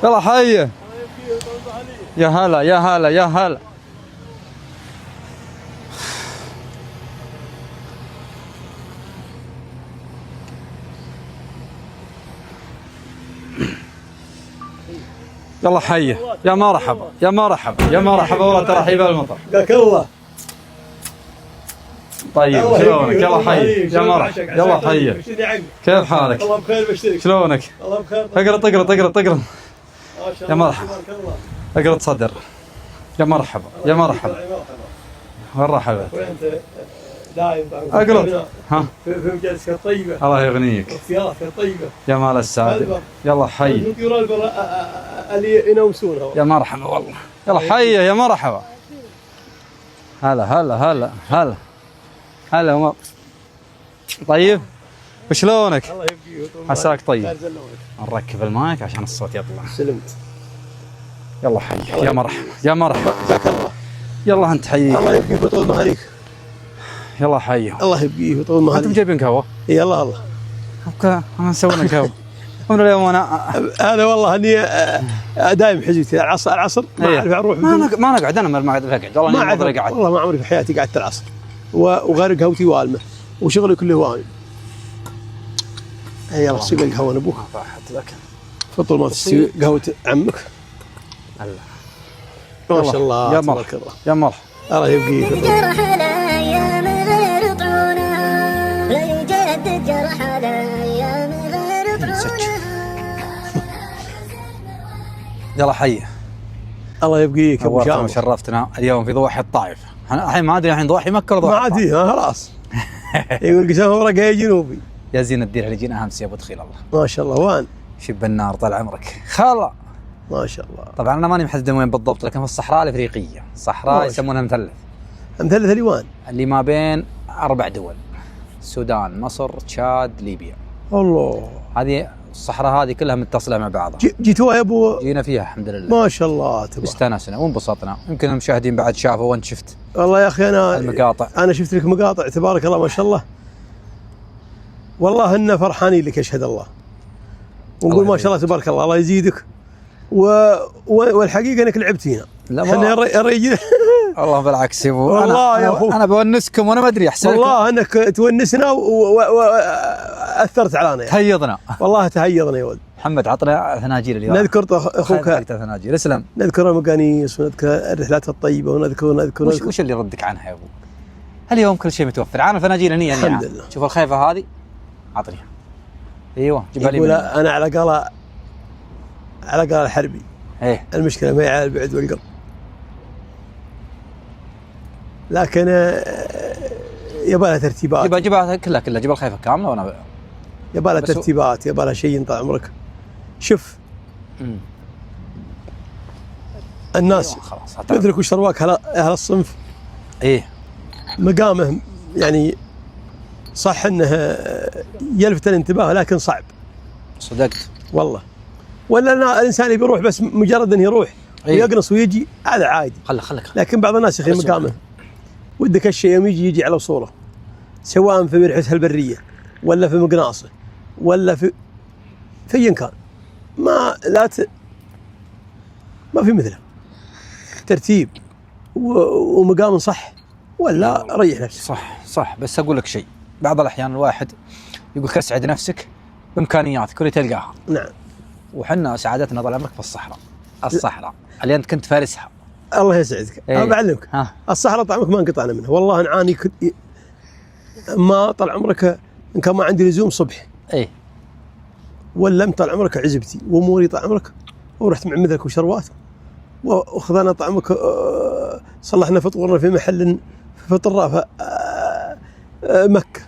يلا حيه. يا هلا يا هلا يا هلا. يلا حيه. يا مرحبا يا مرحبا يا مرحبا والله ترحيب المطر. حياك الله. طيب شلونك؟ يلا حي يا مرحبا. يلا حيه. كيف حالك؟ الله بخير بشترك. شلونك؟ الله بخير. اقرط اقرط اقرط اقرط. ما شاء الله. يا مرحبا. تبارك الله. اقرط صدر. يا مرحبا يا مرحبا. مرحبا. وانت دايم اقرط. ها في مجالسك الطيبه. الله يغنيك. واختياراتك الطيبه. يا مال السعادة. يلا حي. الطيور البر اللي ينوسونها. يا مرحبا والله. يلا حيه يا مرحبا. هلا هلا هلا هلا هلا عمر. طيب وشلونك؟ الله يبقيك. عساك طيب. نركب المايك عشان الصوت يطلع. سلمت. يلا حي يا مرحبا يا مرحبا. جزاك الله. يلا انت حييك. الله يبقيك ويطول مهاريك. يلا حي. الله يبقيك ويطول مهاريك. انتم جايبين قهوه؟ اي الله الله. اوكي انا سوينا قهوه. من اليوم انا هذا والله اني دايم حزتي العصر ما اعرف اروح. ما نقعد انا ما اقعد والله ما اعرف قاعد. والله ما عمري في حياتي قعدت العصر وغير قهوتي والمه وشغلي كله هواي. يلا سوي القهوه نبوك. فطر ما تسوي قهوه عمك. ما شاء الله يا تبارك مرحبا الله. يا مرحبا. الله يبقيك. جرح الايام غير طعونه لا يجدد جرح الايام غير طعونه. يلا حي. الله يبقيك يا ابو نورتنا شامخ. وشرفتنا اليوم في ضواحي الطائف. الحين ما ادري الحين ضواحي مكه ولا ما ضواحي عاد الطائف. فيه خلاص. يقول قسم ورقه يا جنوبي. يا زين الدين اللي جينا امس يا ابو دخيل الله. ما شاء الله وين؟ شب النار طال عمرك. خلا. ما شاء الله. طبعا انا ماني محدد وين بالضبط لكن في الصحراء الافريقيه، صحراء يسمونها مثلث. مثلث الوان. اللي ما بين 4 دول. السودان، مصر، تشاد، ليبيا. الله. هذه الصحراء هذه كلها متصله مع بعضها. جيتوها يا ابو؟ جينا فيها الحمد لله. ما شاء الله تبارك. استانسنا وانبسطنا، يمكن المشاهدين بعد شافوا وانت شفت. والله يا اخي المقاطع. انا شفت لك مقاطع تبارك الله ما شاء الله. والله إنا فرحانين لك اشهد الله. ونقول ما شاء الله تبارك الله الله يزيدك. والحقيقه انك لعبت فينا. لا احنا الرجال. والله بالعكس يا ابو. والله يا اخو انا بونسكم وانا ما ادري احسن. والله انك تونسنا واثرت علينا. تهيضنا. والله تهيضنا يا ولد. محمد عطنا ثناجيل اليوم. نذكر اخوك. ثناجيل اسلم. نذكر المقانيس ونذكر الرحلات الطيبه ونذكر وش اللي ردك عنها يا ابو؟ اليوم كل شيء متوفر. عارف الفناجيل هني يعني. الحمد لله. شوف الخيفه هذه عطنيها. ايوه جيبها لي. يقول انا على قال الحربي. ايه المشكله ما هي على البعد والقرب. لكن يبغى لها ترتيبات. جيبها كلها جيب الخيفه كامله وانا يبغى لها ترتيبات، يبغى لها شيء طال عمرك. شوف الناس خلاص تدرك وش رواك اهل الصنف. ايه مقامه يعني صح انه يلفت الانتباه لكن صعب. صدقت والله. ولا الانسان يبي يروح بس مجرد انه يروح ويقنص ويجي هذا عادي. خلك لكن بعض الناس يا اخي مقامه ودك الشيء يوم يجي على وصوله، سواء في رحلته البريه ولا في مقناصه ولا في ايا كان. ما في مثله ترتيب ومقام صح ولا ريح نفسك. صح بس اقول لك شيء. بعض الاحيان الواحد يقول اسعد نفسك بامكانياتك اللي تلقاها. نعم. وحنا سعادتنا طال عمرك في الصحراء اللي انت كنت فارسها. الله يسعدك. انا بعلمك الصحراء طعمك ما انقطعنا منها. والله نعاني ما طال عمرك ان كان ما عندي لزوم صبح. ايه ولا طال عمرك عزبتي واموري طال عمرك ورحت مع مثلك وشروات واخذنا طال عمرك صلحنا فطورنا في محل في فطر مكه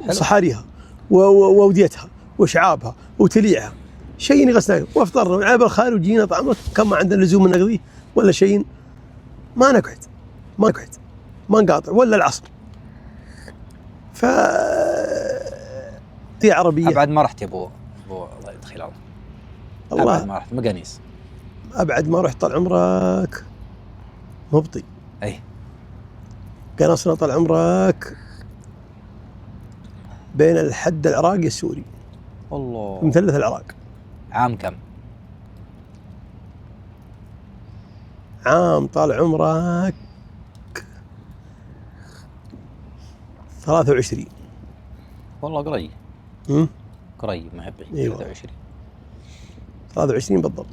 وصحاريها واوديتها وشعابها وتليعها شيء غسلنا وافطرنا وعاب الخير وجينا طال عمرك كان ما عندنا لزوم نقضيه ولا شيء. ما نقعد ما نقاطع ولا العصر. في عربيه. ابعد ما رحت يا ابو الله يدخل الله. ابعد ما رحت مقانيس. ابعد ما رحت طال عمرك مبطي. اي قناصنا طال عمرك بين الحد العراقي السوري. الله. مثلث العراق. عام كم؟ عام طال عمرك 23. والله قريب امم قريب محبي. أيوة. 23. 23 بالضبط.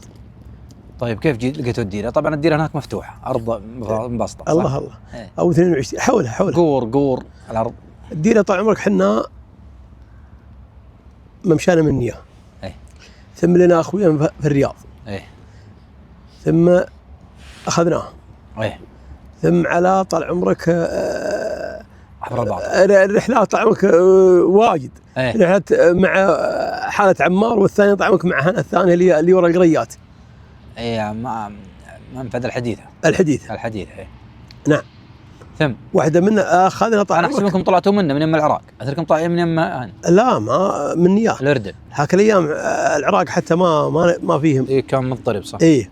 طيب كيف لقيتوا الديره؟ طبعا الديره هناك مفتوحه، ارض مبسطه. الله الله. ايه. او 22 حولها قور الارض. الديره طال عمرك حنا ممشانا من اياه. ايه. ثم لنا اخويا في الرياض. ايه. ثم اخذناه. ايه. ثم على طال عمرك عبر البعض. الرحلات طال عمرك واجد. ايه. رحلات مع حالة عمار، والثانية طال عمرك مع الثانية اللي ورا القريات. ايه منفذ الحديثة. الحديث. ايه. نعم. ثم واحدة منا اخذنا طال انا عمرك. احسب انكم طلعتوا منه من يم العراق، اتركم طالعين من يم لا ما من اياه. الاردن. هاك الايام العراق حتى ما فيهم. ايه كان مضطرب صح. ايه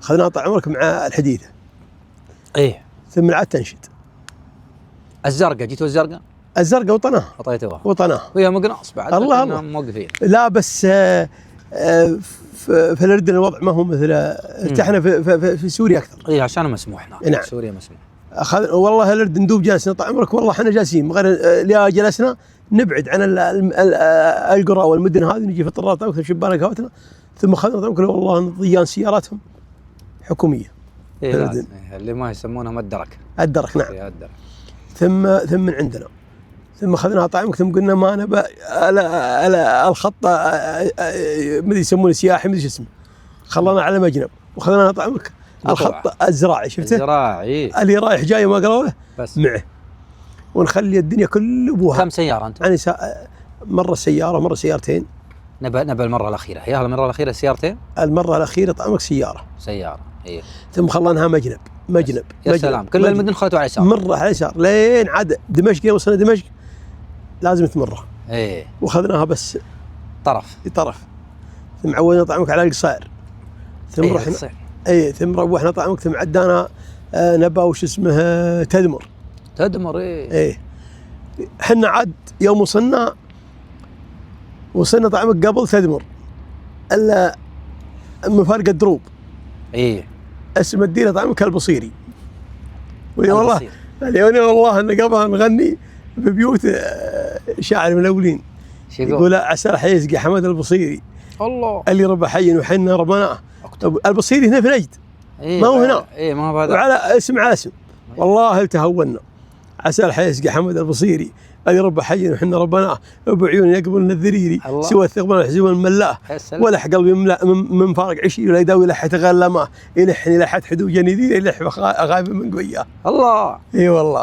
اخذنا طال عمرك مع الحديثة. ايه. ثم عاد تنشد. الزرقاء، جيتوا الزرقاء؟ الزرقاء عطيتوها وطناه ويا مقناص بعد. الله موقفين. لا بس في الاردن الوضع ما هو مثل ارتحنا في سوريا اكثر. ايه عشان مسموح هناك. نعم. سوريا مسموح. والله الاردن دوب جالسنا طال عمرك، والله احنا جالسين غير لا جلسنا نبعد عن القرى والمدن هذه، نجي في الطرات او شبانا قهوتنا، ثم اخذنا طال عمرك والله ضيان سياراتهم حكوميه. إيه اللي ما يسمونهم الدرك. الدرك نعم. إيه الدرك. ثم من عندنا، ثم اخذنا طال عمرك، ثم قلنا ما نبى الخط مدري يسمونه سياحي مدري شو اسمه، خلانا على مجنب وخذنا طال عمرك الخط الزراعي، شفته؟ الزراعي اللي رايح جاي ما قالوا له بس معه، ونخلي الدنيا كل ابوها. كم سيارة انت؟ يعني مرة سيارة مرة سيارتين. نبى المرة الأخيرة، هي المرة الأخيرة سيارتين؟ المرة الأخيرة طال عمرك سيارة. ايه. ثم خلاناها مجنب. يا سلام، كل المدن خذتوا على اليسار. مرة على اليسار لين عاد دمشق، يوم وصلنا دمشق لازم تمره. ايه. وخذناها بس طرف. ثم عودنا طال عمرك على القصير. ثم إيه رحنا ثم روحنا طال عمرك، ثم عدانا نبا وش اسمه تدمر. ايه. حنا عاد يوم وصلنا طال عمرك قبل تدمر الا مفارقة دروب. ايه. اسم الديره طال عمرك البصيري. والله والله ان قبل نغني ببيوت شاعر من الاولين يقول عسى راح يسقي حمد البصيري الله اللي ربى حي وحنا ربناه. البصيري هنا في نجد. إيه ما هو هنا. ايه ما هو هذا. وعلى اسم والله تهونا. عسى راح يسقي حمد البصيري اللي ربى حي وحنا ربناه، بعيون يقبلنا الذريري سوى الثقبان الحزون الملاه، ولح قلبي من فارق عشي ولا يداوي لح تغلى ماه، يلحني لحت حدو جنيدي يلح غايب من قوياه. الله. اي والله.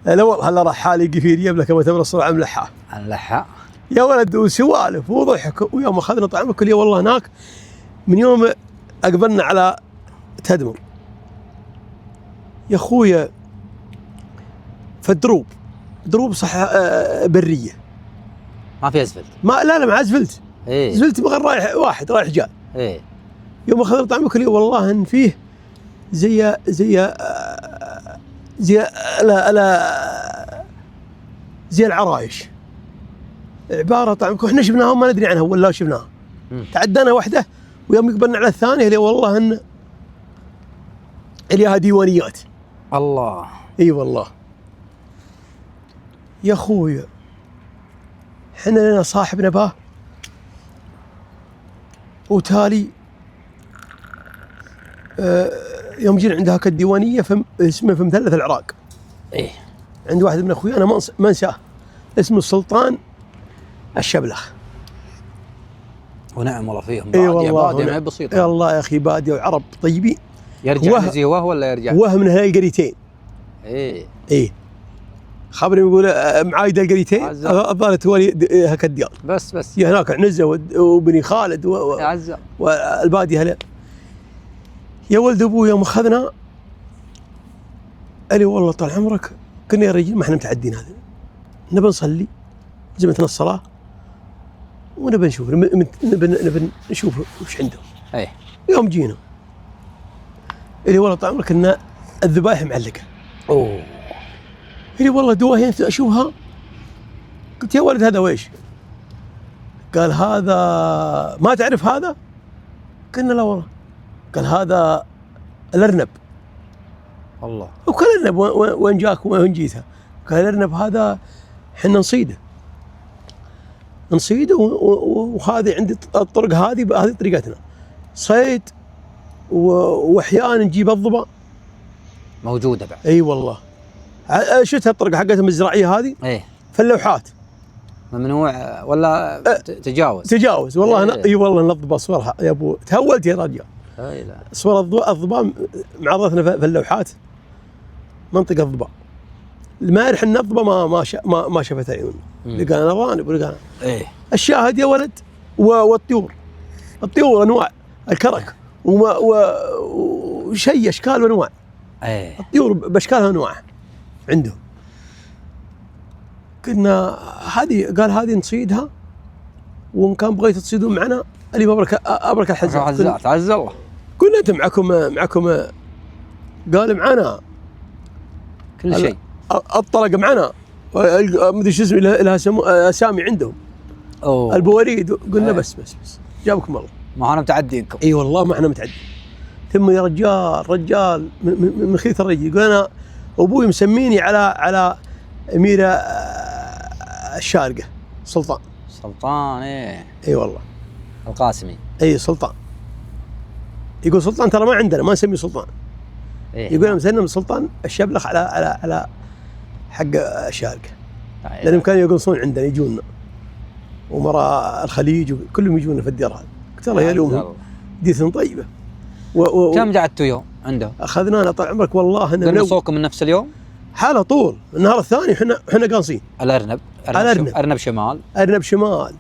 لا والله هلا راح حالي قفير يبلك كما تمر الصرع ملحاه. يا ولد وسوالف وضحك. ويوم اخذنا طال عمرك كل والله هناك من يوم اقبلنا على تدمر يا اخويا فالدروب صح بريه ما في اسفلت. لا مع اسفلت. ايه. اسفلت بغير رايح واحد رايح جاي. ايه. يوم اخذنا طال عمرك والله ان فيه زي العرايش، عباره طال عمرك احنا شفناها ما ندري عنها ولا شفناها. تعدينا واحده ويوم يقبلنا على الثانيه اللي والله ان اللي ديوانيات. الله. اي والله يا اخويا. حنا لنا صاحب نباه وتالي يوم جينا عند هاك الديوانيه اسمه في مثلث العراق. ايه. عند واحد من اخويانا ما انساه، اسمه السلطان الشبلخ. ونعم والله فيهم. اي والله باديه ما هي بسيطه. اي والله يا اخي باديه وعرب طيبين. يرجع نزيه ولا يرجع؟ من هاي القريتين. ايه. خبرني يقول معايده القريتين الظاهر توالي هاك الديار. بس يا هناك عنزه وبني خالد عزة والباديه هلا. يا ولد ابوي يوم اخذنا قال لي والله طال عمرك كنا يا رجل ما احنا متعدين هذا، نبي نصلي زمتنا الصلاه ونبي نشوف نبي نشوف وش عندهم. ايه. يوم جينا قال لي والله طال عمرك ان الذبائح معلقه. اوه. قال لي والله دواهين اشوفها. قلت يا ولد هذا ويش؟ قال هذا ما تعرف هذا؟ قلنا لا والله. قال هذا الارنب. الله. وكل ارنب وين جاك وين جيتها؟ قال الارنب هذا احنا نصيده وهذه عندي الطرق هذه طريقتنا صيد واحيانا نجيب الضبا موجوده بعد. اي والله. شفت الطرق حقتهم الزراعيه هذه؟ ايه في اللوحات ممنوع ولا تجاوز والله. إيه. اي والله نضبط صورها يا ابو، تهولت يا رجال. لا لا. صور الضباء معرضتنا في اللوحات، منطقه الضباء. ما يرح النضبه ما شافت عيون، لقانا ارانب ولقانا ايه. الشاهد يا ولد. الطيور انواع، الكرك وشيء اشكال وانواع. ايه. الطيور باشكالها وانواع عندهم. قلنا هذه نصيدها، وان كان بغيت تصيدون معنا اللي ابرك الحزام. تعز الله. قلنا انتم معكم قال معنا كل شيء. الطلق معنا، مدري شو اسمه، لها اسامي عندهم. أوه. البواريد. قلنا بس جابكم الله، ما احنا متعدينكم. اي والله ما احنا متعدين. ثم يا رجال من خيث الرجل يقول انا ابوي مسميني على اميره الشارقه سلطان. ايه. اي والله. القاسمي. اي سلطان. يقول سلطان ترى ما عندنا، ما نسميه سلطان. إيه. يقول انا مسمي سلطان الشبلخ على حق الشارقه. لانهم كانوا يقصون عندنا يجونا، ومرا الخليج كلهم يجونا في الديار هذا. قلت الله يلومهم، ديتهم طيبه. كم قعدتوا يوم عنده؟ اخذنانا طال عمرك والله ان قنصوكم من نفس اليوم؟ حاله طول النهار الثاني احنا قانصين. ارنب شمال. ارنب شمال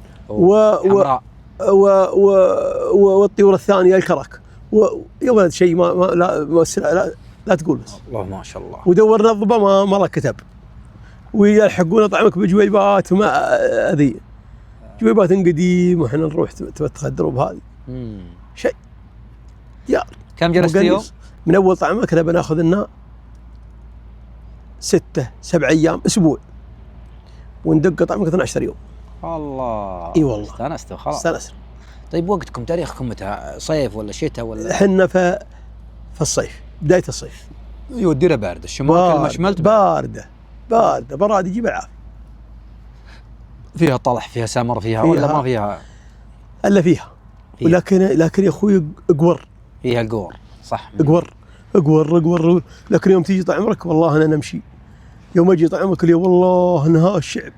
والطيور الثانيه الكرك. يا ولد شيء لا تقول بس. الله ما شاء الله. ودورنا الضبا ما كتب، ويلحقونا طعمك بجويبات وما هذه جويبات قديم، وإحنا نروح تبتخ الدروب هذه شيء ديار. كم جلست يوم؟ من أول طعمك كنا بناخذ لنا 6-7 أيام أسبوع، وندق طعمك 12 يوم. الله. اي والله. استانستوا خلاص. استانسنا. طيب وقتكم تاريخكم متى؟ صيف ولا شتاء ولا؟ احنا في الصيف، بداية الصيف. ايوه الديره باردة، الشمال كل ما شملت باردة براد يجيب العافية. فيها طلح، فيها سمر، فيها ولا ما فيها؟ الا فيها. ولكن يا اخوي اقور. فيها القور صح. اقور. لكن يوم تيجي طال عمرك والله انا نمشي. يوم اجي طال عمرك لي والله انها الشعب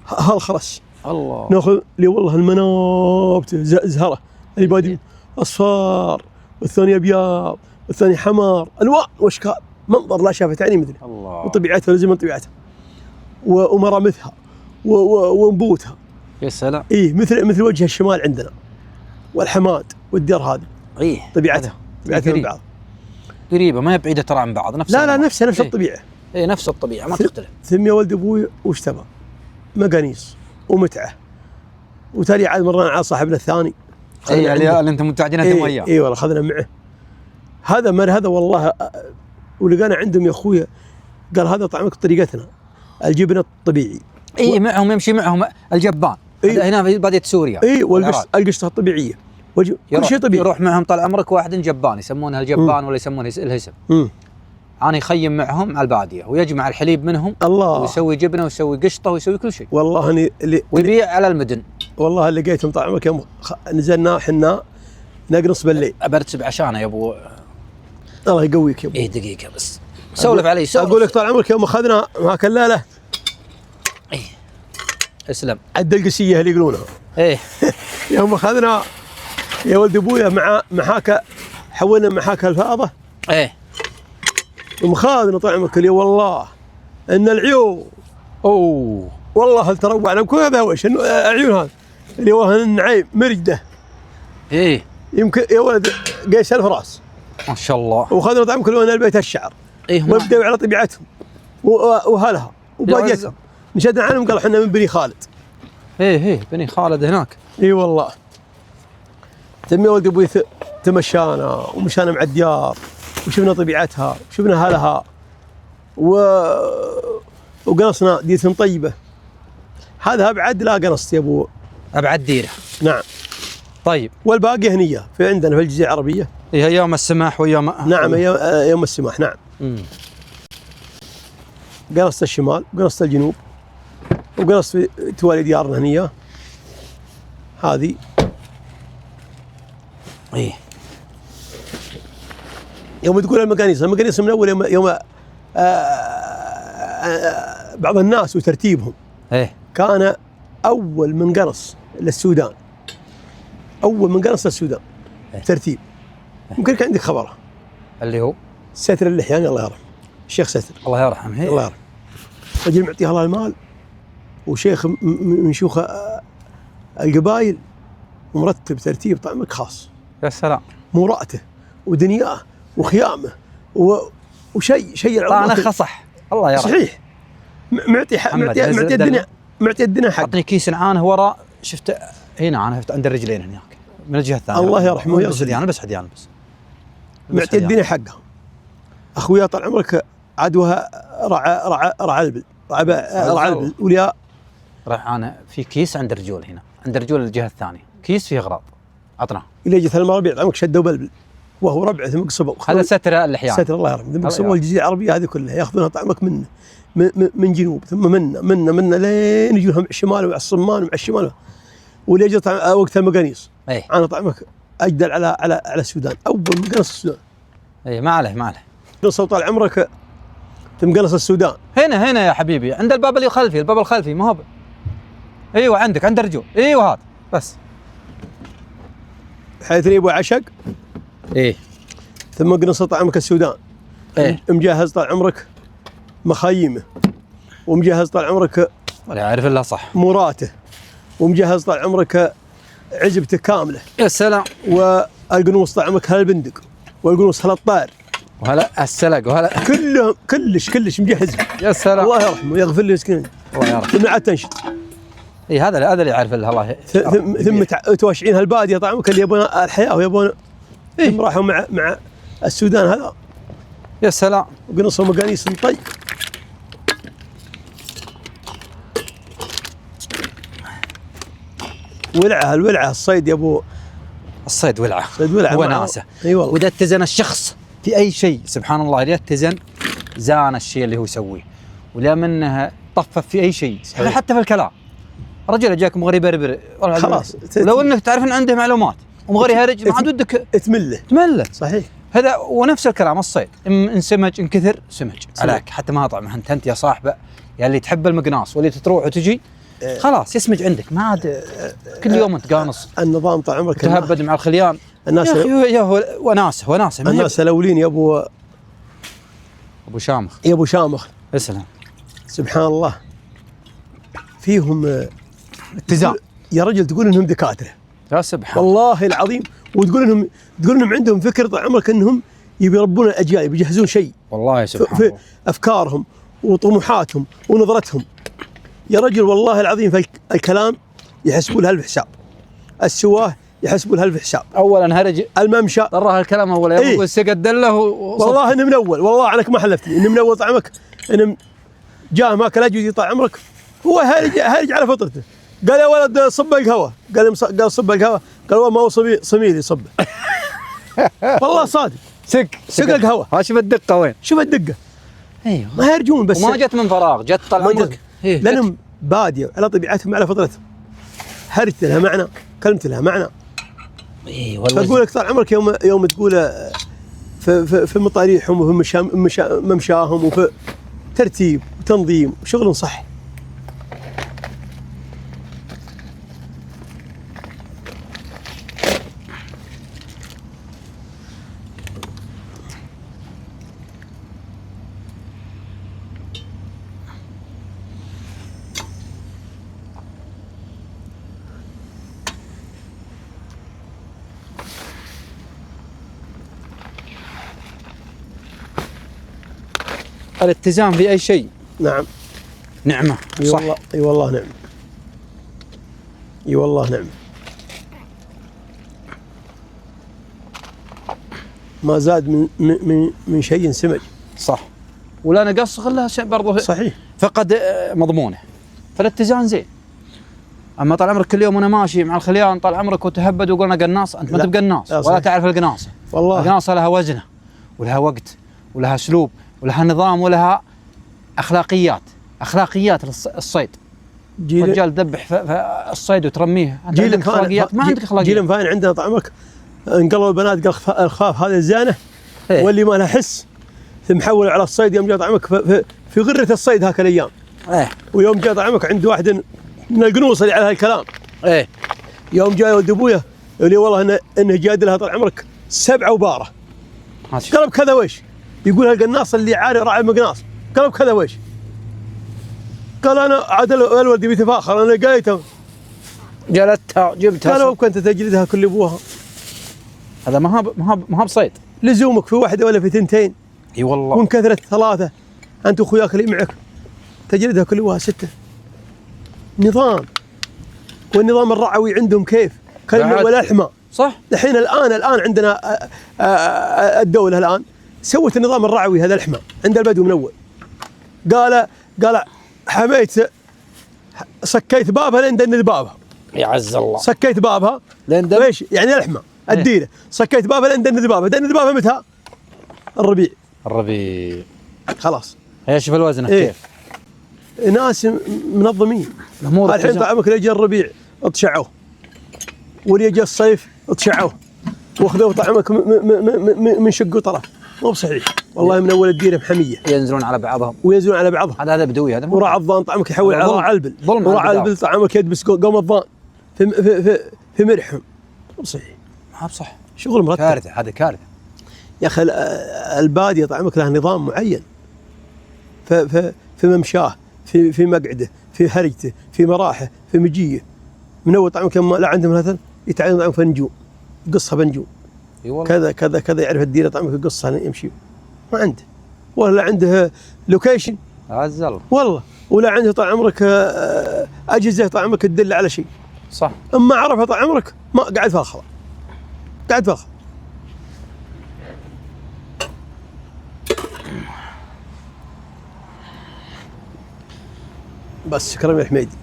هالخرس. الله. ناخذ لي والله المنابت زهره اللي بادي اصفار، والثاني ابيض، والثاني حمار، الوان واشكال، منظر لا شافت عيني مثله. الله. وطبيعتها لازم من طبيعتها، ومرامتها ونبوتها. يا سلام. اي مثل وجه الشمال عندنا، والحماد والدير هذه. ايه طبيعتها من بعض. قريبه ما هي بعيده ترى عن بعض. نفس نفس الطبيعه. اي نفس الطبيعه ما تختلف. ثم يا ولد ابوي وش تبى؟ مقانيص ومتعه، وتالي عاد مرنا على صاحبنا الثاني. اي اللي انتم متعدين انتم وياه. اي والله اخذنا معه. هذا والله. ولقانا عندهم يا اخويا، قال هذا طعمك طريقتنا، الجبن الطبيعي. اي معهم يمشي معهم الجبان. هنا في بادية سوريا. اي والقشطه الطبيعيه. كل شيء طبيعي. يروح معهم طال عمرك واحد جبان، يسمونه الجبان ولا يسمونه الهسم. أنا يخيم معهم على البادية ويجمع الحليب منهم. الله. ويسوي جبنه ويسوي قشطه ويسوي كل شيء. والله ويبيع على المدن. والله اللي لقيتهم طال عمرك يوم نزلنا حنا نقنص بالليل. ابرتسب عشانه يا ابو. الله يقويك يا ابو. ايه دقيقه بس سولف علي. اقول لك طال عمرك يوم اخذنا معك الليله. ايه اسلم. عد القسيه اللي يقولونها. ايه يوم اخذنا يا ولد ابويا مع محاكه، حولنا محاكه الفاضه. ايه ومخاذنا طال عمرك اللي والله ان العيون. اوه والله هل تروع على كل هذا وش العيون هذا اللي والله النعيم مرجده. ايه يمكن يا ولد قيس الفراس ما شاء الله. وخذنا طعم كل لون البيت الشعر. ايه وابدأوا على طبيعتهم وهلها وباديتهم. نشدنا عنهم قال احنا من بني خالد. ايه بني خالد هناك. اي والله. ثم يا ولد ابوي تمشانا ومشانا مع الديار وشفنا طبيعتها وشفنا هلها وقنصنا ديرة طيبة. هذا ابعد لا قنصت يا ابو. ابعد ديره. نعم. طيب والباقي هنيه في عندنا في الجزيرة العربية. هي يوم السماح ويوم نعم يوم السماح نعم. قرصت الشمال وقرصت الجنوب وقرصت في توالي ديارنا هنية هذه. ايه يوم تقول المقانيص من اول يوم بعض الناس وترتيبهم ايه كان اول من قرص للسودان، اول من قرص للسودان ترتيب. يمكن كان عندك خبره اللي هو ستر اللحياني الله يرحمه، الشيخ ستر الله يرحمه. الله يرحمه، رجل معطيه الله المال وشيخ من شيوخ القبائل ومرتب ترتيب طعمك خاص. يا سلام. مراءته ودنياه وخيامه شيء طعنه خصح الله يرحمه. صحيح. معطي الدنيا حق. اعطني كيس نعانه وراء شفت هنا انا شفت عند الرجلين هناك من الجهه الثانيه. الله يرحمه بس حديان بس حديان بس معطي الدنيا حقها. اخويا طال عمرك عدوها رعى البل وليا. راح انا في كيس عند الرجول هنا عند الرجول الجهه الثانيه كيس فيه اغراض عطناه. الى جت المربع طعمك شده وبلبل وهو ربع ثم قصبوا. هذا ستر اللحيان. ستر الله يرحمه. ثم قصبوا الجزيره العربيه هذه كلها ياخذونها طعمك منه من جنوب ثم منا لين يجون على الشمال وعلى الصمان وعلى الشمال. واللي جت وقت المقانيص انا طعمك اجدل على السودان. اول مقنص السودان. اي ما عليه قنص طال عمرك تمقنص السودان. هنا يا حبيبي عند الباب اللي خلفي الباب الخلفي ما هو ايوه عندك عند الرجول ايوه هذا بس حيث ريب وعشق. ايه ثم قنص طعمك السودان. ايه مجهز طال عمرك مخايمه ومجهز طال عمرك ولا يعرف الا صح مراته ومجهز طال عمرك عزبته كامله. يا سلام. والقنوص طال عمرك هالبندق والقنوص هالطائر وهلا السلق وهلا كلهم كلش مجهز. يا سلام. الله يرحمه ويغفر له مسكين. الله يرحمه. ثم عاد تنشد. اي هذا اللي يعرف لها الله. ثم تواشعين هالباديه طعمك اللي يبون الحياه ويبون. ثم راحوا مع السودان هذا. يا سلام. وقنصوا مقانيس طيب. الولعه الصيد يا ابو. الصيد ولعه. الصيد ولعه وناسه. اي والله. واذا اتزن الشخص في اي شيء سبحان الله اذا اتزن زان الشيء اللي هو يسويه ولا منها طفف في اي شيء حتى في الكلام. رجل جاك مغري بربر خلاص ولو انك تعرف ان عنده معلومات ومغري هرج ما عاد ودك تمله. صحيح. هذا ونفس الكلام الصيد ان سمج ان كثر سمج عليك حتى ما طعمه انت يا صاحبه يا اللي تحب المقناص واللي تروح وتجي خلاص يسمج عندك ما عاد كل يوم انت قانص. النظام طال عمرك تهبد مع الخليان الناس يا هو وناسه الناس الاولين يا ابو شامخ. يا ابو شامخ اسلم سبحان الله فيهم اتزان يا رجل تقول انهم دكاتره يا سبحان والله العظيم وتقول انهم عندهم فكر طال عمرك انهم يبي يربون الاجيال يبي يجهزون شيء والله سبحان في افكارهم وطموحاتهم ونظرتهم يا رجل والله العظيم في الكلام يحسبوا لها الحساب. السواه يحسبوا لها الحساب. اولا هرج الممشى طرها الكلام اول يوم يقول سقد دله والله انه من اول والله عنك ما حلفتني انه من اول طعمك انه جاه ماكل اجودي طال عمرك هو هارج على فطرته. قال يا ولد صب القهوه قال صب القهوه قال ما هو صميلي صبه. والله صادق سق القهوه. ها شوف الدقه وين شوف الدقه. ايوه ما يرجون بس وما جت من فراغ جت طال عمرك لانهم باديه على طبيعتهم على فطرتهم. هرجت لها معنى كلمت لها معنى. اي والله فاقول لك طال عمرك يوم تقول في مطاريحهم وفي ممشاهم وفي ترتيب وتنظيم وشغل صح. الاتزان في اي شيء نعم نعمه صح. اي والله نعم. اي والله نعم. ما زاد من شيء سمج. صح. ولا نقص خلاها شيء برضه صحيح. فقد مضمونه. فالاتزان زين. اما طال عمرك كل يوم وانا ماشي مع الخليان طال عمرك وتهبد وقلنا قناص، انت ما لا. انت بقناص لا ولا صحيح. تعرف القناصه. والله القناصه لها وزنه ولها وقت ولها اسلوب ولها نظام ولها اخلاقيات. اخلاقيات الصيد. جيل رجال تذبح في الصيد وترميه، انت جيل عندك اخلاقيات ما عندك اخلاقيات. جيل فاين عندنا طال عمرك انقلبوا البنات قال الخاف هذه الزانه إيه. واللي ما لها حس، ثم حولوا على الصيد. يوم جاء طال عمرك في غره الصيد هاك الايام، ايه ويوم جاء طال عمرك عند واحد من القنوص اللي على هالكلام، ايه يوم جاء ولد ابويا يقول لي والله انه جاد لها طال عمرك 7 وباره. هاتي. قال بكذا ويش؟ يقول هالقناص اللي عاري راعي المقناص، قال بكذا ويش؟ قال انا عاد الولد بيتفاخر انا لقيته. جلدتها جبتها. قالوا كنت تجلدها كل ابوها. هذا ما هو بصيد. لزومك في واحده ولا في ثنتين، اي والله. وان كثرت 3 انت واخوياك اللي معك تجلدها كل ابوها 6. نظام. والنظام الرعوي عندهم كيف؟ كلمه بعد. ولا لحمه. صح. الحين الان عندنا الدوله الان سوت النظام الرعوي هذا لحمه عند البدو من اول. قال حميت سكيت بابها لين دند بابها. يعز الله. سكيت بابها لين دم. ليش؟ يعني لحمه الديره سكيت بابها لين دند بابها. دند بابها متى؟ الربيع. الربيع. خلاص. هي شوف الوزن إيه. كيف. ناس منظمين. الامور الحين طعمك اللي جاء الربيع اطشعوه، واللي جاء الصيف اطشعوه، واخذوه طعمك من شق وطرف. مو بصحيح والله. من اول الديره محميه ينزلون على بعضهم وينزلون على بعضهم. هذا بدوي هذا. وراع الضان طعمك يحول على راع البل. ظلم. وراع البل طعمك يدبس قوم الضان في مرحهم. مو بصحيح. ما بصح. شغل مرتب. كارثه هذا كارثه. يا اخي الباديه طعمك له نظام معين. في ممشاه، في مقعده، في هرجته، في مراحه، في مجيه. من اول طعمك لما لا عندهم مثلا يتعلم طعمك في نجوم، قصها بنجوم. اي والله. كذا كذا كذا يعرف الديره طعمك يقصها يمشي. ما عنده. ولا عنده لوكيشن. عز الله. والله. ولا عنده طال عمرك اجهزه طال عمرك تدل على شيء. صح. اما عرفها طال عمرك ما قاعد فاخر. قاعد فاخر. بس كرم الحميدي.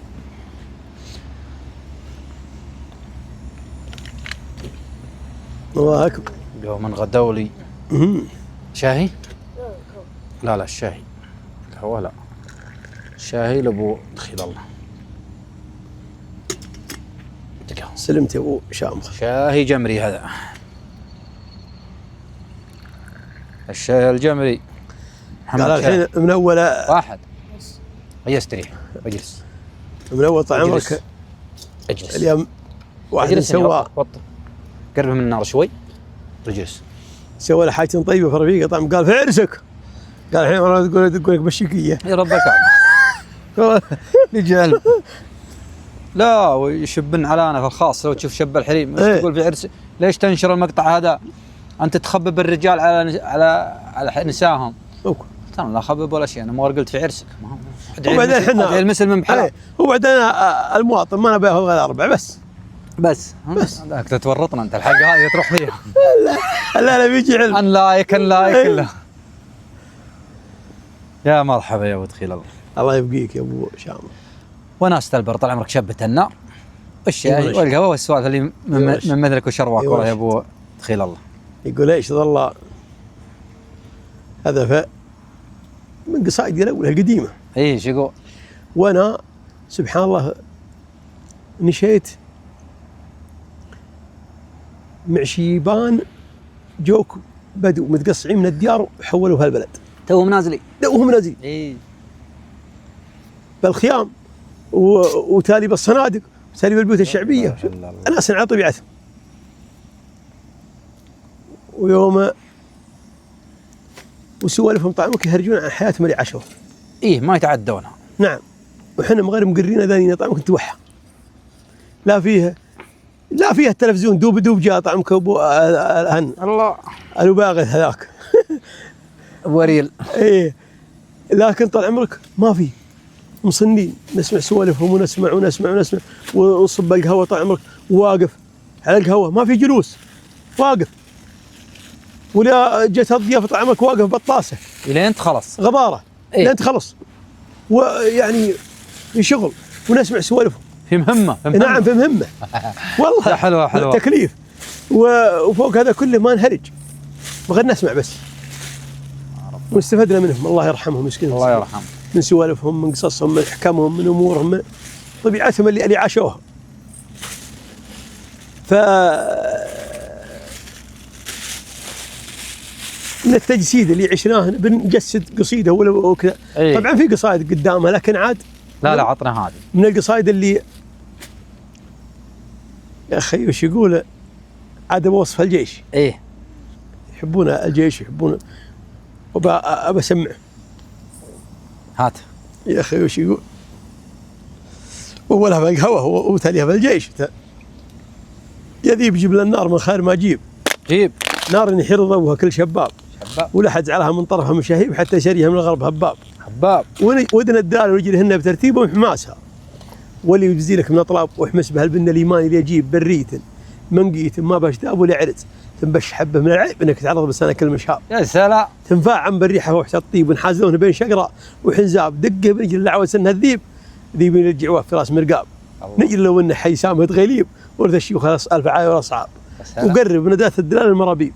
الله اكبر. يوم غدوا لي شاهي؟ لا الشاهي. القهوة لا. الشاهي لابو دخيل الله. سلمت يا ابو شامخ. شاهي جمري هذا. الشاهي الجمري. قال الحين من اول واحد. هيا استريح اجلس. من اول طال عمرك اجلس. اليوم واحد سوى قرب من النار شوي. اجلس. سوى له حاجه طيبه في رفيقه طعم قال في عرسك. قال الحين والله تقول لك بشيكيه. يا ربك رجال. لا ويشبن على في الخاص. لو تشوف شب الحريم ايه؟ تقول في عرس. ليش تنشر المقطع هذا؟ انت تخبب الرجال على نسائهم. انا لا اخبب ولا شيء. انا ما قلت في عرسك. وبعدين احنا المسلم من بحلال. وبعدين المواطن ما نبيه غير 4 بس. هذاك تتورطنا انت الحلقه هذه تروح فيها. لا بيجي علم. ان لايك لا. يا مرحبا يا ابو دخيل الله. الله يبقيك يا ابو شامخ. وناس تلبر طال عمرك شبت النار والشاي والقهوه والسوالف اللي من مثلك وشرواك والله يا ابو دخيل الله. يقول ايش ظل هذا من قصائدي الاولى القديمه. ايش يقول؟ وانا سبحان الله نشيت مع شيبان جوك بدو متقصعين من الديار وحولوا هالبلد. توهم نازلين. توهم نازلين. اي بالخيام وتالي بالصنادق وتالي بالبيوت الشعبيه. ناس على طبيعتهم. ويوم وسوالفهم طعمك يهرجون عن حياتهم اللي عاشوها. ايه ما يتعدونها. نعم. وحنا مغير مقرين ذاني طعمك توحى. لا فيها التلفزيون دوب جاء طعمك ابو الله الباغث هذاك. وريل. ايه لكن طال عمرك ما في مصنين نسمع سوالفهم ونسمع ونصب القهوه طال عمرك واقف على القهوه ما في جلوس واقف. ولا جت الضيافه طال عمرك واقف بالطاسه الين تخلص غباره. إيه؟ لين تخلص. ويعني شغل ونسمع سوالفهم في مهمة نعم في مهمة والله. حلوة تكليف. وفوق هذا كله ما نهرج، بغينا نسمع بس واستفدنا منهم، الله يرحمهم مسكين. الله يرحمه. من سوالفهم، من قصصهم، من احكامهم، من امورهم، من طبيعتهم اللي عاشوها. ف من التجسيد اللي عشناه بنجسد قصيده ولا كذا. أيه. طبعا في قصائد قدامها، لكن عاد لا عطنا هذه من القصائد اللي يا اخي وش يقول عاد بوصف الجيش. ايه يحبون الجيش، يحبون، وابى اسمع. هات يا اخي وش يقول؟ اولها بالقهوه وتاليها بالجيش. يذيب جبل النار من خير ما جيب، جيب نار يحر ضوها كل شباب، ولا حد عليها من طرفها مشاهيب، حتى شريها من الغرب هباب. ودنا الدال ورجلهن بترتيب وحماسها، واللي يجزي لك من اطلاب واحمس بها البن الايمان اللي يجيب بريت منقيت ما بشتاب ولا عرس، تنبش حبه من العيب انك تعرض بسنه كل مشاب. يا سلام. تنفع عن بالريحه وحش الطيب، ونحازونه بين شقره وحنزاب، دقه برجل العوى سنها الذيب، ذيب يرجعوه في راس مرقاب. نجل لو انه حي سامه غليب، ورث الشيوخ الف عاي والاصحاب، وقرب ندات الدلال المرابيب،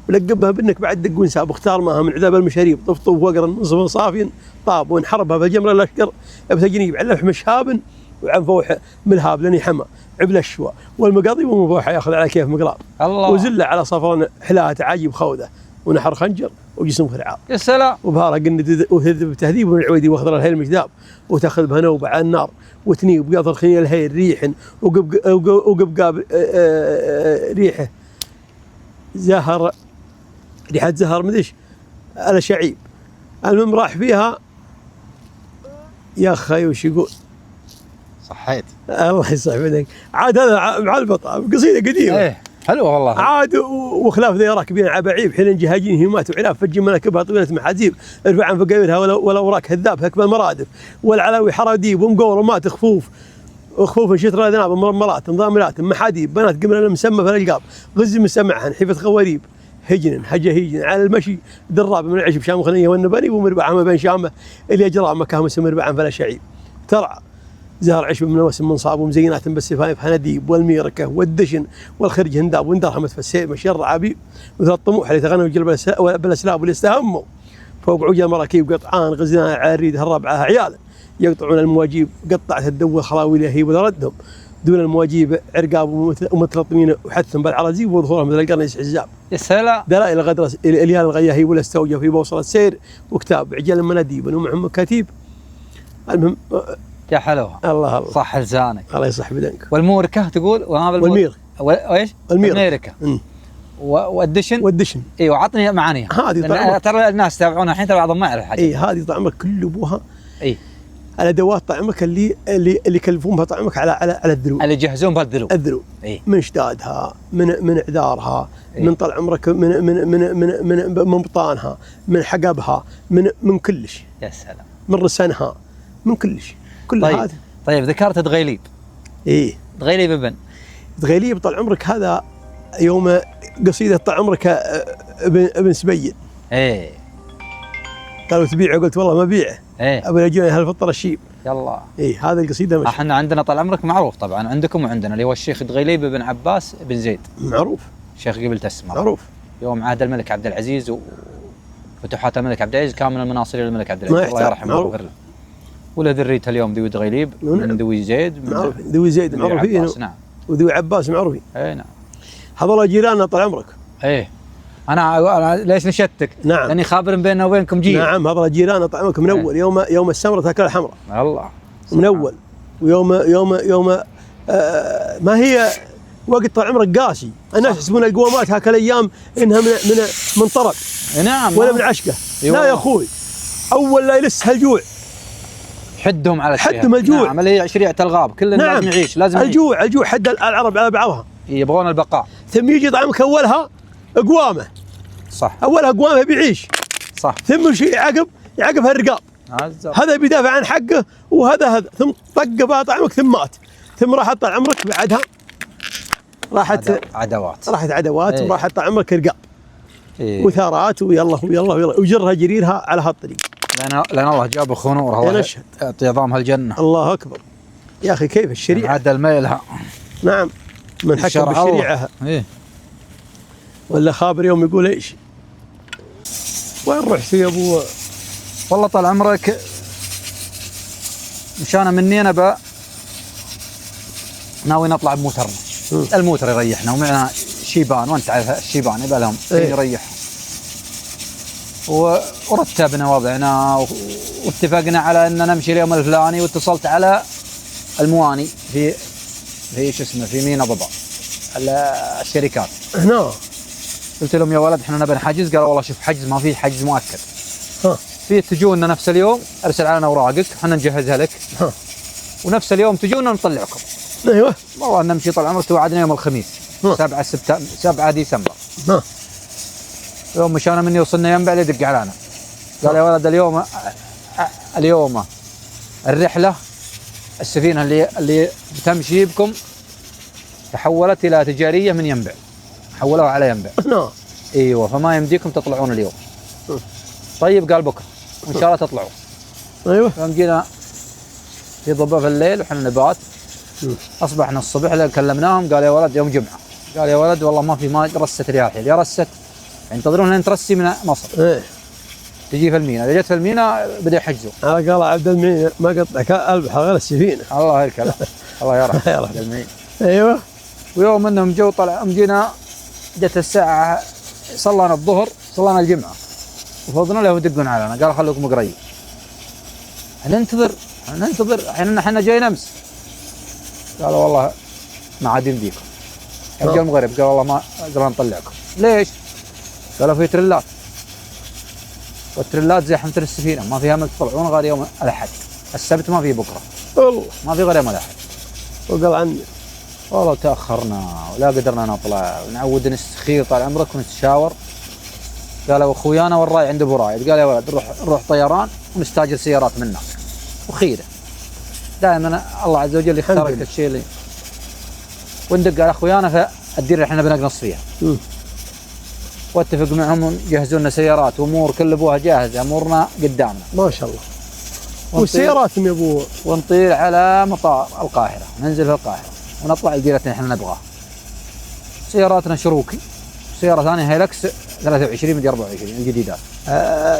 ولقبها بانك بعد دق ونساب، واختار معها من عذاب المشاريب، طفطف وقرا نصف صافي طاب، وانحربها بالجمره الاشقر بتجنيب على لحم شهاب، وعن فوح ملهاب لني حمى عبل الشوى، والمقاضيب ومفوحه ياخذ على كيف مقلاب. الله. وزله على صفران حلاها تعاجب خوذه، ونحر خنجر وجسم خرعاب. يا سلام. وبهارة قند وهذب بتهذيب من العويدي، واخضر الهيل مجذاب، وتاخذ بها نوبه على النار، وتنيب وقاطر خنيل الهيل ريح، وقبقاب ريحه زهر، ريحه زهر مدريش على شعيب. المهم راح فيها يا اخي وش يقول؟ صحيت. الله يصح بدك. عاد هذا معلبطه قصيده قديمه. ايه حلوه والله. عاد وخلاف ذي راكبين عبعيب، حين جهاجين هيمات وعلاف، فج مناكبها طويله محاذيب، ارفع عن فقايرها ولا وراك هذاب هكبه المرادف، والعلاوي حراديب ومقورمات خفوف، وخفوف شتر اذناب مرمرات نظاملات محاديب، بنات قمر المسمى في الالقاب، غز مسمعهن حيفه خواريب، هجن هجن على المشي دراب من العشب شام خنيه والنبني، ومربعه ما بين شامه اللي اجرى مكان مسمى مربعا فلا شعيب، ترعى زهر عشب من وسم من صاب، ومزينات بالسفايف هنديب، والميركه والدشن والخرج هنداب، وندرهمت في السيف مشر عبيب، مثل الطموح اللي تغنوا جلب بالاسلاب واللي استهموا فوق عجل مراكيب، قطعان غزلان عريد هالربعه عيالا، يقطعون المواجيب قطعت الدو خلاوي لهيب وردهم، دون المواجيب عرقاب ومتلطمين، وحثهم بالعرازيب، وظهورهم مثل القرن يسحزاب. يا سلام. دلائل الغدر اليال الغياهي ولا استوجب في بوصله السير، وكتاب عجل المناديب ومعهم مكاتيب. المهم يا حلوه. الله صح لسانك. الله يصح بدنك. والموركه تقول والمير وايش؟ الميركه. والدشن. ايوه عطني معانيها. هذه ترى الناس يتابعونها الحين، ترى بعضهم ما يعرف حاجه. اي هذه طعمك كل ابوها. اي الادوات طعمك اللي يكلفون بها طعمك على الذلو، اللي يجهزون بها الذلو. إيه؟ من شدادها، من اعذارها، إيه؟ من طال عمرك، من بطانها، من حقبها، من كلش. يا سلام. من رسنها، من كلش، كل هذا. طيب ذكرت دغيليب. ايه دغيليب ابن دغيليب طال عمرك، هذا يوم قصيده طال عمرك ابن سبيل. ايه قالوا تبيعه، قلت والله ما بيعه. ايه ابو يجوني هالفطر الشيب. يلا. ايه هذا القصيده مش. احنا عندنا طال عمرك معروف طبعا، عندكم وعندنا، اللي هو الشيخ دغيليب بن عباس بن زيد. معروف. شيخ قبل تسمع. معروف. يوم عهد الملك عبد العزيز وفتوحات الملك عبد العزيز، كان من المناصرين للملك عبد العزيز الله يرحمه ويغفر له. ولا ذريته اليوم ذوي دغيليب من ذوي زيد. معروف. ذوي زيد معروفين. نعم. وذوي عباس معروفين. اي نعم. هذول جيراننا طال عمرك. ايه انا ليش نشتك؟ نعم. لاني خابر بيننا وبينكم جيل. نعم هذول جيراننا طال عمرك من اول يوم السمره تاكل الحمراء. الله. من اول. ويوم ما هي وقت طال عمرك قاسي، الناس يحسبون القوامات هاك الايام انها من طرب. نعم. ولا من عشقه. لا يا اخوي، اول لا يلس هالجوع. حدهم على الشيء. حدهم الجوع. نعم اللي هي شريعه الغاب، كلنا نعم. لازم نعيش، لازم الجوع حد العرب على بعضها. يبغون البقاء. ثم يجي طعمك اولها قوامه. صح. اولها قوامه بيعيش. صح. ثم شيء يعقب هالرقاب. هذا بيدافع عن حقه، وهذا ثم طق بها طعمك ثم مات، ثم راحت طال عمرك بعدها راحت عدوات. ايه. وراحت طال عمرك رقاب. ايه. وثارات ويلا وجرها جريرها على هالطريق. لان الله جاب خنورها. نشهد. يعطي عظامها الجنه. الله اكبر. يا اخي كيف الشريعه؟ عدل ميلها. نعم، من حكم شرع الله. بالشريعه ايه ولا خابر يوم يقول ايش؟ وين رحت يا ابو؟ والله طال عمرك مشان مني انا ناوي نطلع بموترنا. الموتر يريحنا ومعنا شيبان، وانت عارف الشيبان يبقى لهم إيه. يريحهم. ورتبنا وضعنا واتفقنا على ان نمشي اليوم الفلاني، واتصلت على المواني في شو اسمه في مينا ضبا الشركات. هنا قلت لهم يا ولد احنا نبي نحجز، قالوا والله شوف حجز ما في حجز مؤكد. ها في تجونا نفس اليوم، ارسل علينا اوراقك احنا نجهزها لك. ها ونفس اليوم تجونا نطلعكم. ايوه والله نمشي طال عمرك. توعدنا يوم الخميس 7 ديسمبر. ها يوم مشانا مني وصلنا ينبع يدق علينا قال يا ولد اليوم الرحله السفينه اللي بتمشي بكم تحولت الى تجاريه من ينبع، حولوها على ينبع. هنا ايوه فما يمديكم تطلعون اليوم. طيب قال بكره وان شاء الله تطلعوا. ايوه يوم جينا في ضبه في الليل وحنا نبات، اصبحنا الصبح كلمناهم قال يا ولد يوم جمعه، قال يا ولد والله ما رست ريال حيل، يا رست ينتظرون لين ترسي من مصر. ايه تجي في المينا، اذا جت في المينا بدا يحجزوا. على قال عبد المعين ما قطعك البحر غير السفينه. الله الكلام. الله يرحمه. يا رب. المعين. ايوه ويوم انهم جو طلع جينا جت الساعه صلينا الظهر صلينا الجمعه وفضنا له يدقون علينا قال خلوكم قريب. ننتظر احنا جايين امس. قالوا والله ما عاد يمديكم. جاء المغرب قال والله ما قدرنا نطلعكم. ليش؟ قالوا في تريلات، والتريلات زحمة السفينة ما فيها من تطلعون غير يوم الأحد، السبت ما في بكرة، والله ما في غير يوم الأحد. وقال عني والله تأخرنا ولا قدرنا نطلع ونعود نستخير طال عمرك ونتشاور. قالوا أخويانا والراي عند أبو رايد، قال يا ولد نروح طيران ونستاجر سيارات من هناك وخيره. دائما الله عز وجل يختار لك الشيء اللي وندق على أخويانا فالدير اللي احنا بنقنص فيها. واتفق معهم يجهزوا لنا سيارات وامور كل ابوها جاهزه، امورنا قدامنا ما شاء الله. والسياراتهم يا ابو؟ ونطير على مطار القاهره، ننزل في القاهره ونطلع الديرتين احنا نبغاها. سياراتنا شروكي، سياره ثانيه هيلكس 23 من 24 الجديدات.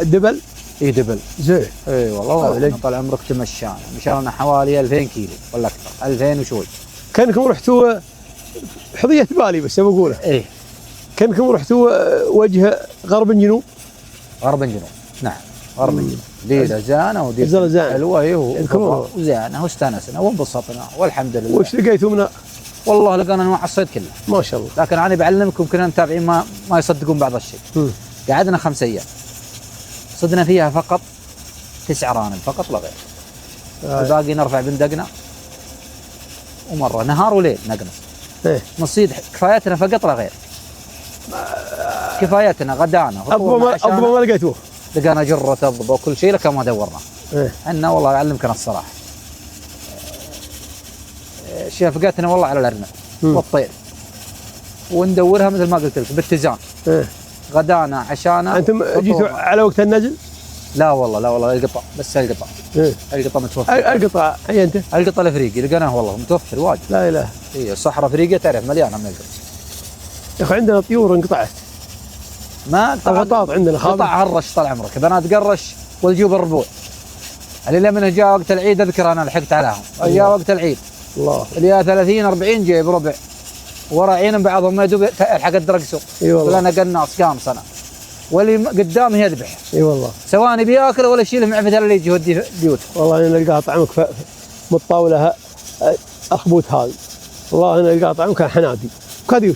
دبل؟ اي دبل. زين. اي والله طال عمرك تمشانا، مشانا حوالي 2000 كيلو ولا اكثر، 2000 وشوي. كانكم رحتوا حضيه بالي بس بقولها. ايه كانكم رحتوا وجه غرب جنوب؟ غرب جنوب، نعم غرب جنوب. ديره زانه وديره زانه حلوه ايه وزانه واستانسنا وانبسطنا والحمد لله. وش لقيتوا منها؟ والله لقينا انواع الصيد كلها ما شاء الله. لكن انا بعلمكم كنا متابعين ما يصدقون بعض الشيء. قعدنا 5 أيام صدنا فيها فقط 9 أرانب فقط لا غير. الباقي نرفع بندقنا ومره نهار وليل نقنص. نصيد كفايتنا فقط لا غير. كفايتنا غدانا أضبا ما لقيتوه. لقينا جرة أضبا وكل شيء لكن ما دورنا. احنا والله أعلمك أنا الصراحة شفقتنا والله على الأرنب والطير وندورها مثل ما قلت لك باتزان. غدانا عشانا. أنتم جيتوا على وقت النزل؟ لا والله القطع بس القطع. القطع متوفر. القطع أي أنت؟ القطع الأفريقي لقيناه والله متوفر واجد. لا إله. إيه الصحراء الأفريقية تعرف مليانة من القطع. يا أخي عندنا طيور انقطعت. ما الغطاط عندنا خاضع. قطع هرش طال عمرك بنات قرش والجوب الربوع. اللي لما جاء وقت العيد أذكر أنا لحقت عليهم. جاء وقت العيد. الله. اللي 30 40 جايب ربع. ورا عين بعضهم ما يدوب الحق الدرقسو. اي والله. ولا قناص قام صنع. واللي قدامه يذبح. اي والله. سواء بياكل ولا يشيله مع مثل اللي يجي يودي بيوته. والله انا نلقاها طعمك من الطاوله اخبوت هذه. والله انا نلقاها طعمك كان حنادي. كذي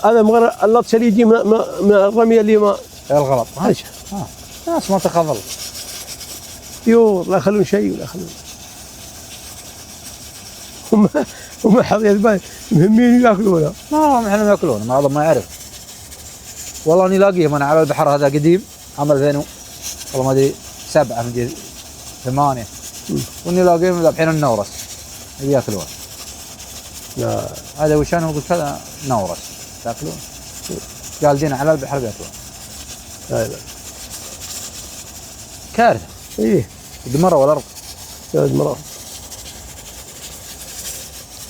هذا مغرى اللطش اللي يجي من الرميه اللي ما الغلط. هاش. ناس ما تخاف طيور لا يخلون شيء ولا يخلون. هم حظية بالي مهمين ياكلونها. ما هم احنا ياكلونها بعضهم ما يعرف. والله اني لاقيهم انا على البحر هذا قديم عام 2000 والله ما ادري 7 مدري 8 واني لاقيهم ذابحين النورس اللي ياكلون. لا هذا وش انا قلت هذا نورس تاكلون. قالدين على البحر بياكلون. لا لا كارثه. ايه دمروا الارض. يا مرار.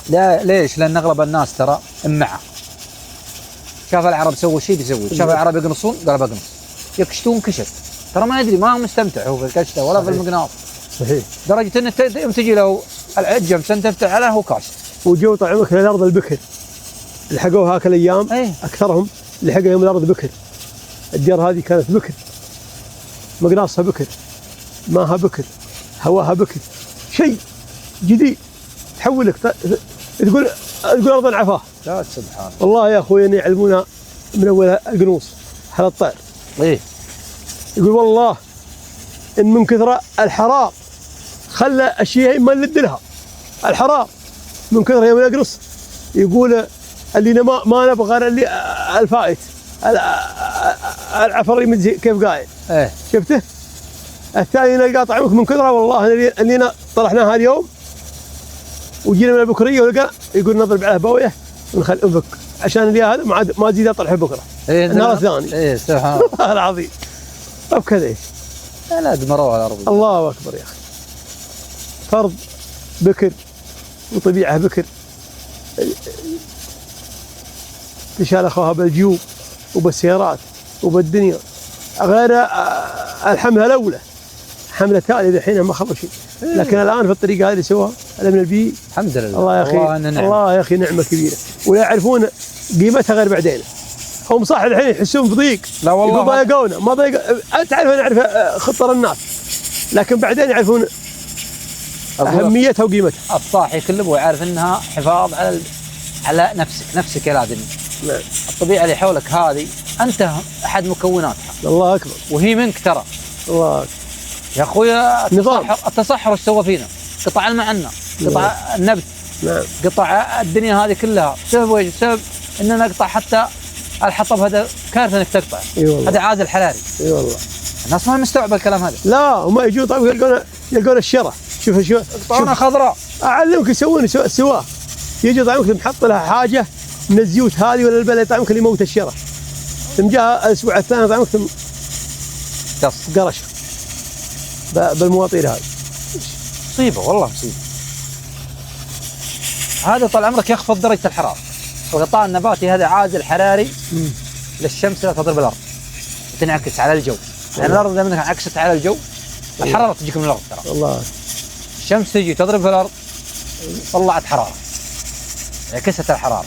لا ليش؟ لان اغلب الناس ترى امعه. شاف العرب سووا شيء بيسوي، شاف العرب يقنصون قال بقنص، يكشتون كشت، ترى ما يدري، ما هو مستمتع هو في الكشته ولا في المقناص. صحيح. درجه انه يوم تجي له العجم تفتح عليه هو كاشت. وجو طعمك الارض البكر، لحقوها هاك الايام. ايه. اكثرهم لحقوا يوم الارض بكر. الديار هذه كانت بكر، مقناصها بكر، ماها بكر، هواها بكر، شيء جديد تحولك تقول ارض العفاه. لا سبحان والله يا اخوي اني يعلمونا من اول القنوص على الطير. ايه. يقول والله ان من كثر الحرار خلى الشيء ما نلد لها الحرار من كثر يوم يقنص. يقول اللي ما نبغى غير اللي الفائت العفري من كيف قايل. ايه. شفته؟ الثاني نلقى طعمك من كثره. والله اللي طرحناها اليوم وجينا من البكريه ولقى يقول نضرب عليه بويه ونخل انفك عشان اللي هذا ما تزيد اطرحه بكره. ايه النهار الثاني. ايه سبحان الله العظيم. طب كذا ايش؟ لا دمروها الارض. الله اكبر يا اخي. فرض بكر وطبيعه بكر تشال اخوها بالجيوب وبالسيارات وبالدنيا غير الحمله الاولى. حمله الثانيه الحين ما خلوا شيء، لكن الان في الطريقه هذه سواها من البي. الحمد لله. الله يا اخي، الله يا اخي نعمه كبيره، ولا يعرفون قيمتها غير بعدين. هم صح الحين يحسون بضيق. لا والله يقول ضايقونا، ما ضايق. تعرف انا اعرف خطر الناس، لكن بعدين يعرفون اهميتها وقيمتها. الصاحي كله هو يعرف انها حفاظ على نفسك يا لازم. نعم. الطبيعه اللي حولك هذه انت احد مكوناتها. الله اكبر. وهي منك ترى. الله أكبر. يا اخويا نظام. التصحر ايش سوى فينا؟ قطع المعنى، قطع النبت، نعم. قطع الدنيا هذه كلها. بسبب ايش؟ بسبب اننا نقطع حتى الحطب. هذا كارثه انك تقطع. اي والله. هذا عازل حراري. اي والله. الناس ما مستوعبه الكلام هذا. لا هم يجون طيب يلقون الشره. شوف يقطعونها خضراء. اعلمك يسوون سواه. يجي طعمك محط لها حاجه من الزيوت هذه ولا البلد طعمك اللي يموت الشره. ثم جاء الاسبوع الثاني طعمك ثم قرش بالمواطير هذه. مصيبه والله مصيبه. هذا طال عمرك يخفض درجه الحراره. الغطاء النباتي هذا عازل حراري للشمس لا تضرب الارض وتنعكس على الجو. يعني الارض لما انعكست على الجو الحراره تجيك من الارض ترى. الله. الشمس تجي تضرب في الارض طلعت حراره، عكست الحراره.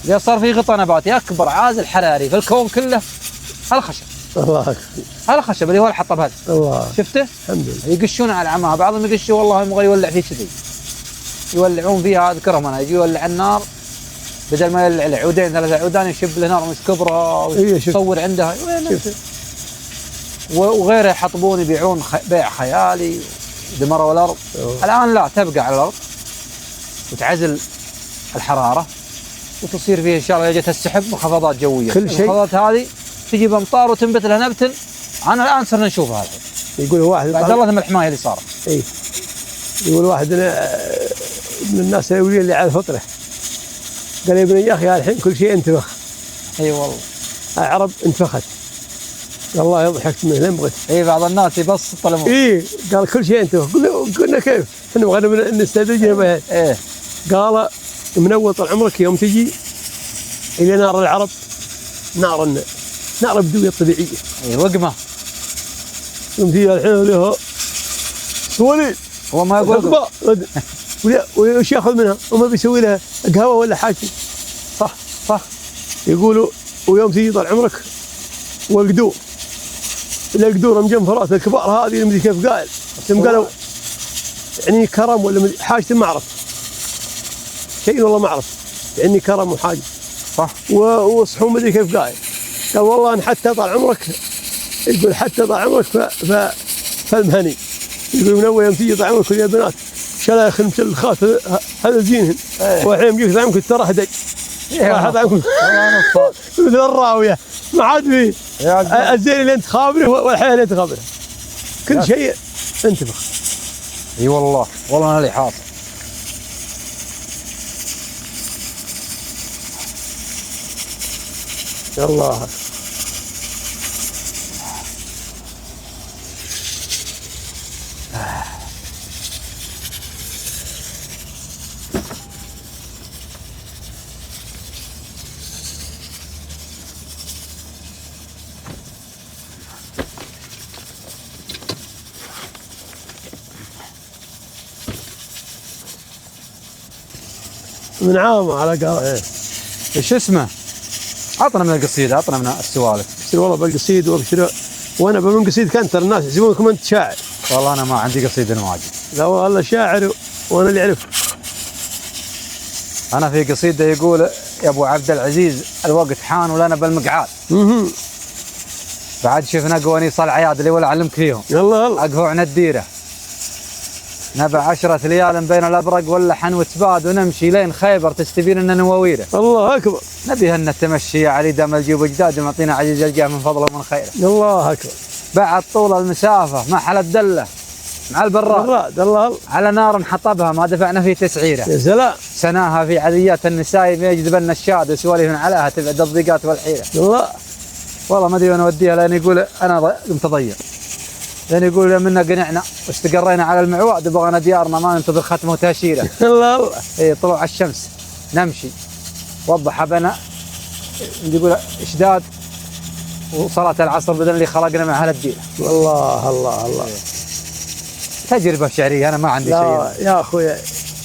اللي صار في غطاء نباتي اكبر عازل حراري في الكون كله الخشب. الله اكبر. الخشب اللي هو الحطب هذا. الله. شفته؟ الحمد لله. يقشون على عماها، بعضهم يقشوا والله يبغى يولع فيه كذي. يولعون فيها، اذكرهم انا، يجي يولع النار بدل ما يولع له عودين 3 عودان يشب له نار مش كبره ويصور عندها. وغيره يحطبون يبيعون بيع خيالي، دمروا الارض. الان لا، تبقى على الارض وتعزل الحراره وتصير فيه ان شاء الله جت السحب منخفضات جويه. كل شيء. المنخفضات هذه تجيب امطار وتنبت لها نبت. انا الان صرنا نشوفها الحين. يقول واحد بعد الله من الحمايه اللي صارت. اي. يقول واحد من الناس اللي على الفطره قال يا ابني يا اخي الحين كل شيء انتفخ. اي والله. العرب انتفخت. والله ضحكت منه لين بغيت. اي بعض الناس يبسط الامور. اي قال كل شيء انتفخ. قلنا كيف؟ احنا بغينا نستدرجنا بها. ايه. قال من اول طال عمرك يوم تجي الى نار العرب نار بدويه طبيعيه. اي وقمه. يوم تجي الحين لها سواليف. هو ما يقول وش ياخذ منها؟ وما بيسوي لها قهوه ولا حاجه. صح صح. يقولوا ويوم تجي طال عمرك والقدور، القدور مجنفرات الكبار هذه مدري كيف قايل. ثم قالوا يعني كرم ولا حاجه ما اعرف شيء والله ما اعرف، يعني كرم وحاجه. صح. وصحوا مدري كيف قايل. قال والله ان حتى طال عمرك، يقول حتى طال عمرك فالمهني. يقول من اول يوم تجي طال عمرك يا بنات شلايخ المشلخات هذا زينهم. والحين يجيك طال عمرك ترى هدج. راح طال عمرك مثل الراويه ما عاد فيه الزين اللي انت خابره والحياه اللي انت خابره. كل شيء انتفخ. اي والله انا اللي حاصل. يا الله. من عام على قال. ايش اسمه؟ عطنا من القصيده، عطنا من السوالف. ابشر والله بالقصيد وابشر. وانا من قصيدك انت الناس يحسبونكم انت شاعر. والله انا ما عندي قصيده واجد. لا والله شاعر وانا اللي اعرفه. انا في قصيده يقول يا ابو عبد العزيز الوقت حان ولنا بالمقعاد. بعد شفنا قوانيص العياد اللي ولا علمك فيهم. يلا يلا. اقهوعنا الديره. نبع 10 ليال بين الابرق واللحن وتباد ونمشي لين خيبر تستبين لنا نواويره. الله اكبر. نبي ان التمشي يا علي دام الجيوب وجداد معطينا عزيز الجاه من فضله ومن خيره. الله اكبر. بعد طول المسافه ما حل الدله مع البراد. الله على نار حطبها ما دفعنا في تسعيره. يا سلام. سناها في عذيات النساء ما يجذب لنا الشاد وسواليف عليها تبعد الضيقات والحيره. الله. والله ما ادري وين اوديها لان يقول انا متضيع. لان يقول منا قنعنا واستقرينا على المعواد وبغينا ديارنا ما ننتظر ختمه وتاشيره. الله الله. اي طلوع الشمس نمشي وضح بنا يقول اشداد وصلاة العصر بدل اللي خلقنا مع اهل الدين. الله الله الله. تجربة شعرية انا ما عندي شيء. يا اخوي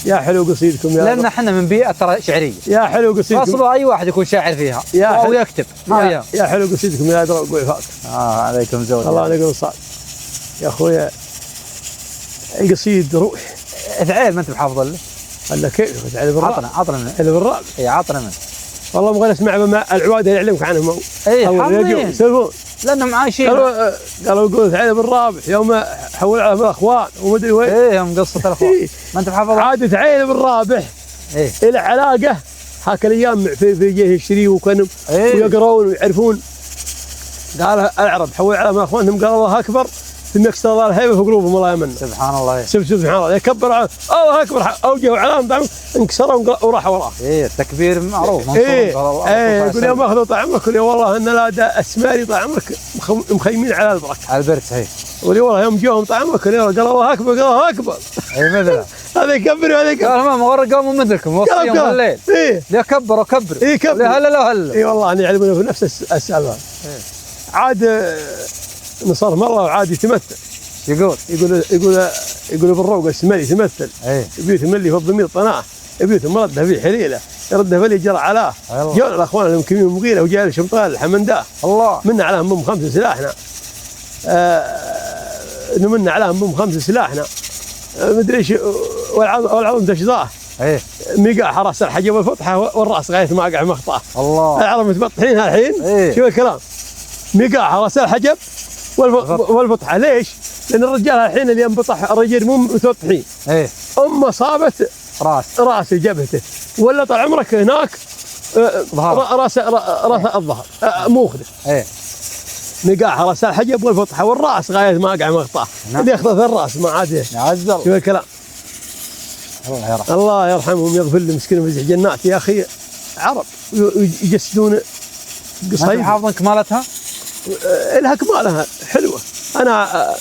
يا حلو قصيدكم يا لان احنا من بيئة ترى شعرية. يا حلو قصيدكم. اصلا اي واحد يكون شاعر فيها او يكتب ما يا حلو قصيدكم يا دروق وعفاك. عليكم زود. الله عليكم صاد. يا اخويا القصيد روح. افعال ما انت محافظ له. هلا كيف تعال بالراب. عطنا منه. اللي بالراب. اي عطنا منه. والله مغني اسمع بما العواد اللي يعلمك عنهم. اي حاضرين يسولفون لانهم عايشين. قالوا يقول تعال بالرابح يوم حول على الاخوان ومدري وين. ايه يوم قصة الاخوان. ما انت محافظ. عاد تعال بالرابح. ايه الى علاقه هاك الايام في جهه يشتري وكانوا ويقرون ويعرفون. قال العرب حول على اخوانهم قال الله اكبر ثم يكسر الله الهيبه في قلوبهم الله يمن. سبحان الله. سبحان الله يكبر الله اكبر اوجهوا علام انكسروا وراحوا وراه. ايه التكبير معروف. ايه يقول يوم اخذوا طعمك يقول والله ان لا دا اسماري طعمك مخيمين على البرك. على البرك صحيح. يقول والله يوم جوهم طعمك قال الله اكبر قال الله اكبر. اي مثله. هذا يكبر وهذا يكبر. قال ما مغرق قوم مثلكم وصيهم الليل. ايه لا كبروا كبروا. ايه كبر. هلا لا هلا. اي والله اني يعلمونه في نفس السالفه. عاد نصر مره وعاد يتمثل. يقول بالروق السمالي يتمثل. بيوت ملي في الضمير طناه بيوت مرده في حليله يرده فلي جرى علاه. جاء الاخوان المكمين مغيله وجاء الشمطان الحمنداه. الله منا عليهم بهم 5 سلاحنا. نمنا عليهم بهم 5 سلاحنا. مدري ايش والعظم تشظاه. ميقع حراس الحجب والفطحه والراس غايه ما قع مخطاه. الله العرب متبطحين الحين. شوف الكلام. ميقع حراس الحجب والفطحه ليش؟ لان الرجال الحين اللي ينبطح الرجال مو متوطحين. اما صابت راس جبهته ولا طال عمرك هناك راس الظهر موخذه. مقاع راس الحجب والفطحه والراس غايه ما قع مقطع. اللي يخطف الراس ما عاد يعزل. شوف الكلام. الله يرحمهم يغفر لي مسكين ويزح جنات يا اخي. عرب يجسدون قصيدة. حافظا كمالتها؟ لها كمالها حلوه. انا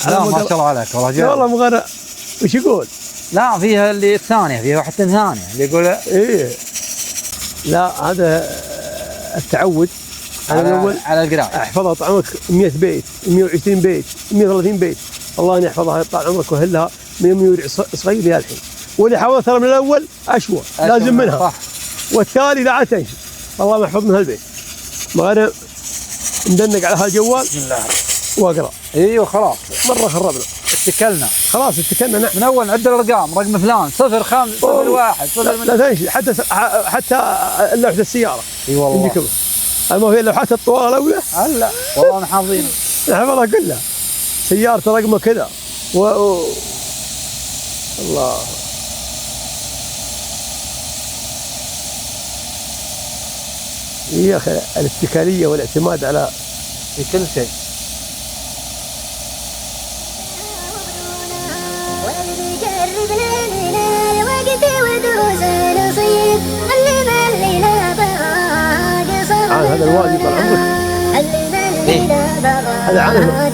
لا ما شاء الله عليك والله جاي. والله مغرى وش يقول؟ لا فيها اللي الثانيه فيها واحده ثانيه اللي يقول ايه. لا هذا التعود على الاول على القراءه. احفظها طال عمرك 100 بيت 120 بيت 130 بيت الله ان يحفظها طال عمرك وهلها من يوم يورع صغير لها الحين. واللي حفظها ترى من الاول اشوى لازم منها صح. والتالي لا عاد تمشي. الله ما يحفظ من هالبيت. مغرب ندنق على هالجوال بسم الله واقرا. ايوه خلاص مره خربنا اتكلنا خلاص اتكلنا نحن من اول نعد الارقام رقم فلان 0 5 0 1 0 لا تمشي حتى لوحه السياره. اي والله ما هي اللوحات الطوال الاولى. لا والله حافظين نحفظها كلها. سيارته رقمه كذا الله يا اخي الاتكاليه والاعتماد على في كل شيء. هذا الوادي طال عمرك. هذا عنه